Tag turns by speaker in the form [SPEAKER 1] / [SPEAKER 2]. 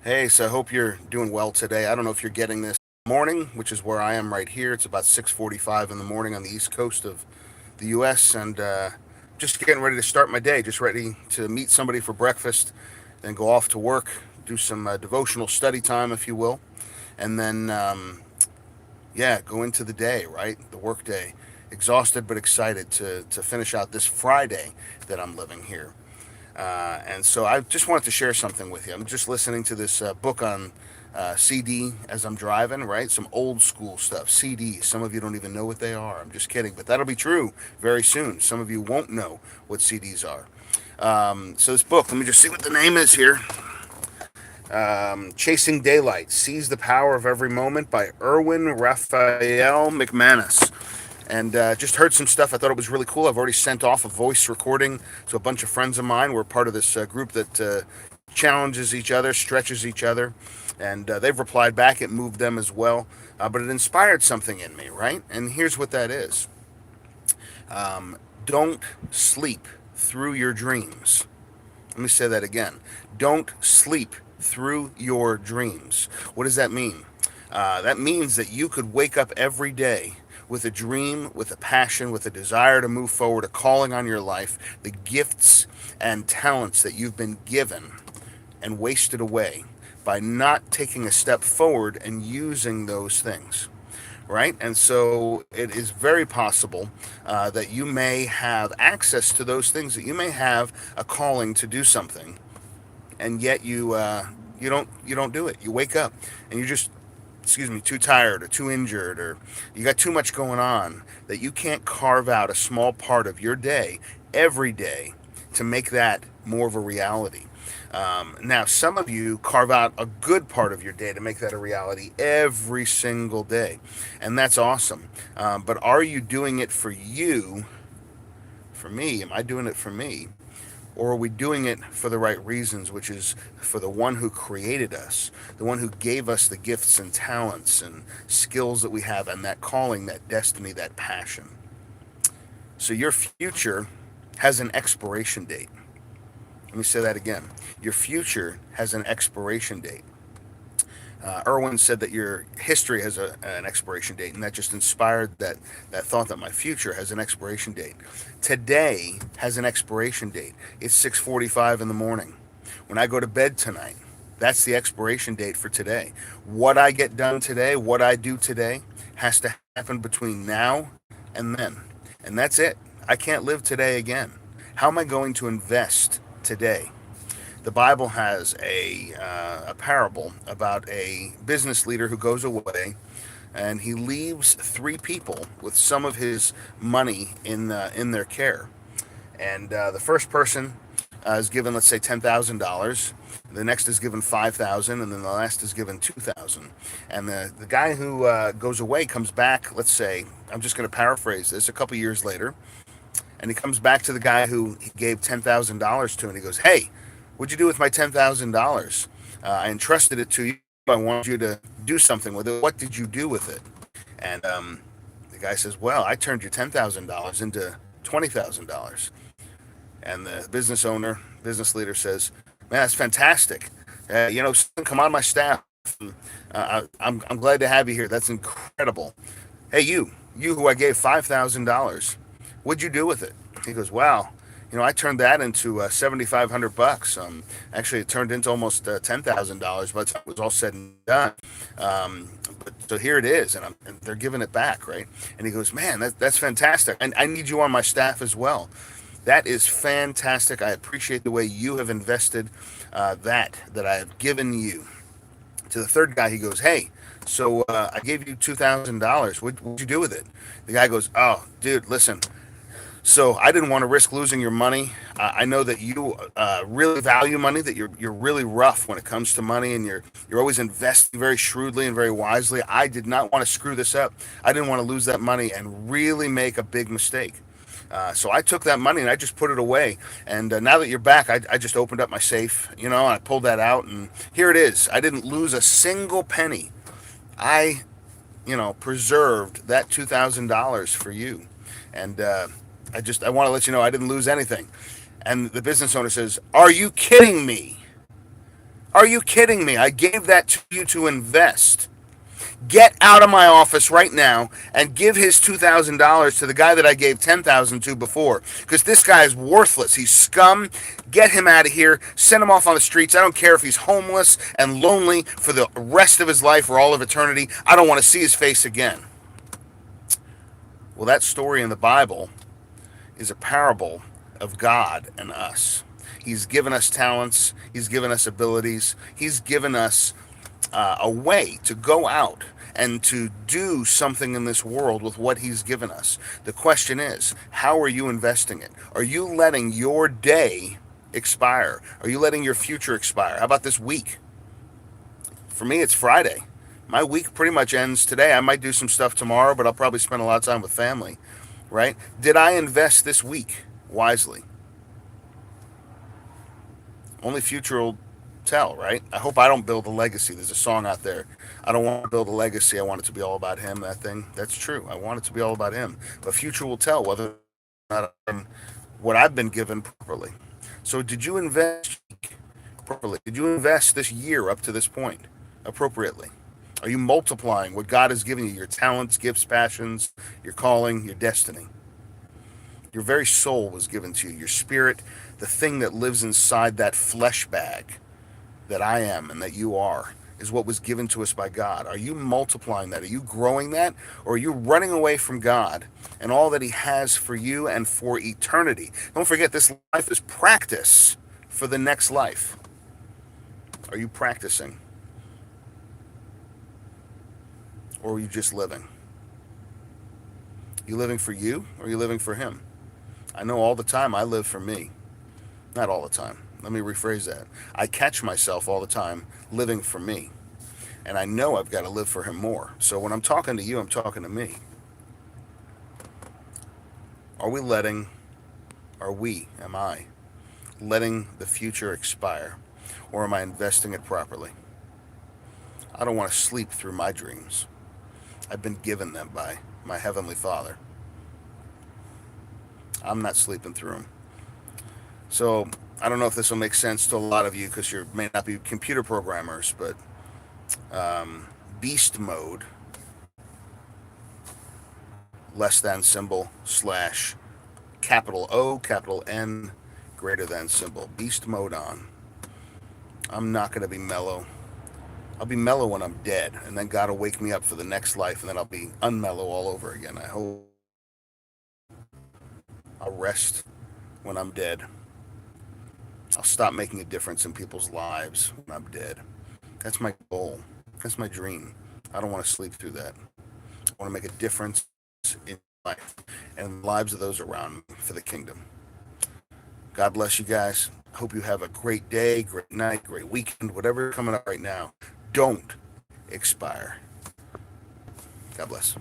[SPEAKER 1] Hey, so I hope you're doing well today. I don't know if you're getting this morning, which is where I am right here. It's about 6:45 in the morning on the east coast of the U.S. and just getting ready to start my day. Just ready to meet somebody for breakfast, then go off to work, do some devotional study time, if you will, and then go into the day. Right, the work day. Exhausted but excited to finish out this Friday that I'm living here. And so I just wanted to share something with you. I'm just listening to this book on CD as I'm driving, right? Some old school stuff, CDs. Some of you don't even know what they are. I'm just kidding, but that'll be true very soon. Some of you won't know what CDs are. So this book, let me just see what the name is here. Chasing Daylight, Seize the Power of Every Moment by Erwin Raphael McManus. And just heard some stuff. I thought it was really cool. I've already sent off a voice recording to a bunch of friends of mine. We're part of this group that challenges each other, stretches each other, and they've replied back. It moved them as well, but it inspired something in me, right? And here's what that is: don't sleep through your dreams. Let me say that again. Don't sleep through your dreams. What does that mean? That means that you could wake up every day with a dream, with a passion, with a desire to move forward, a calling on your life, the gifts and talents that you've been given and wasted away by not taking a step forward and using those things, right? And so it is very possible that you may have access to those things, that you may have a calling to do something, and yet you don't do it. You wake up and you're just, excuse me, too tired or too injured, or you got too much going on that you can't carve out a small part of your day every day to make that more of a reality. Now, some of you carve out a good part of your day to make that a reality every single day, and that's awesome. But are you doing it for you? For me, am I doing it for me? Or are we doing it for the right reasons, which is for the one who created us, the one who gave us the gifts and talents and skills that we have, and that calling, that destiny, that passion? So your future has an expiration date. Let me say that again. Your future has an expiration date. Irwin said that your history has an expiration date, and that just inspired that thought that my future has an expiration date. Today has an expiration date. It's 6:45 in the morning. When I go to bed tonight, that's the expiration date for today. What I get done today, what I do today, has to happen between now and then. And that's it. I can't live today again. How am I going to invest today? The Bible has a parable about a business leader who goes away and he leaves three people with some of his money in their care. And the first person is given, let's say, $10,000. The next is given 5,000, and then the last is given 2,000. And the guy who goes away comes back. Let's say, I'm just going to paraphrase this, a couple years later, and he comes back to the guy who he gave $10,000 to, and he goes, "Hey, what'd you do with my $10,000? I entrusted it to you. I wanted you to do something with it. What did you do with it?" And the guy says, "Well, I turned your $10,000 into $20,000." And the business leader says, "Man, that's fantastic. Come on my staff. I'm glad to have you here. That's incredible. Hey, you who I gave $5,000, what'd you do with it?" He goes, "Wow, I turned that into $7,500. Actually, it turned into almost $10,000 by the time it was all said and done. But so here it is, and they're giving it back, right?" And he goes, "Man, that's fantastic. And I need you on my staff as well. That is fantastic. I appreciate the way you have invested that I have given you." To the third guy, he goes, "Hey, so I gave you $2,000. What'd you do with it?" The guy goes, "Oh, dude, listen. So I didn't want to risk losing your money. I know that you really value money. That you're really rough when it comes to money, and you're always investing very shrewdly and very wisely. I did not want to screw this up. I didn't want to lose that money and really make a big mistake. So I took that money and I just put it away. And now that you're back, I just opened up my safe, and I pulled that out, and here it is. I didn't lose a single penny. I, preserved that $2,000 for you, and I want to let you know I didn't lose anything." And the business owner says, "Are you kidding me? Are you kidding me? I gave that to you to invest. Get out of my office right now and give his $2,000 to the guy that I gave 10,000 to before, because this guy is worthless. He's scum. Get him out of here. Send him off on the streets. I don't care if he's homeless and lonely for the rest of his life or all of eternity. I don't want to see his face again. Well, that story in the Bible is a parable of God and us. He's given us talents. He's given us abilities. He's given us a way to go out and to do something in this world with what he's given us. The question is, how are you investing it? Are you letting your day expire? Are you letting your future expire? How about this week? For me, it's Friday. My week pretty much ends today. I might do some stuff tomorrow, but I'll probably spend a lot of time with family, right? Did I invest this week wisely? Only future will tell, right? I hope I don't build a legacy. There's a song out there. I don't want to build a legacy. I want it to be all about him, that thing. That's true. I want it to be all about him. But future will tell whether or not I'm what I've been given properly. So did you invest properly? Did you invest this year up to this point appropriately? Are you multiplying what God has given you, your talents, gifts, passions, your calling, your destiny? Your very soul was given to you, your spirit, the thing that lives inside that flesh bag that I am and that you are, is what was given to us by God. Are you multiplying that? Are you growing that? Or are you running away from God and all that he has for you and for eternity? Don't forget, this life is practice for the next life. Are you practicing? Or are you just living? You living for you, or are you living for him? I know all the time I live for me. Not all the time. Let me rephrase that. I catch myself all the time living for me. And I know I've got to live for him more. So when I'm talking to you, I'm talking to me. Are we letting, am I, letting the future expire? Or am I investing it properly? I don't want to sleep through my dreams. I've been given them by my Heavenly Father. I'm not sleeping through them. So I don't know if this will make sense to a lot of you because you may not be computer programmers, but beast mode, less than symbol, slash, capital O, capital N, greater than symbol. Beast mode on. I'm not going to be mellow. I'll be mellow when I'm dead, and then God will wake me up for the next life, and then I'll be unmellow all over again. I hope I'll rest when I'm dead. I'll stop making a difference in people's lives when I'm dead. That's my goal. That's my dream. I don't want to sleep through that. I want to make a difference in life and the lives of those around me for the kingdom. God bless you guys. Hope you have a great day, great night, great weekend, whatever is coming up right now. Don't expire. God bless.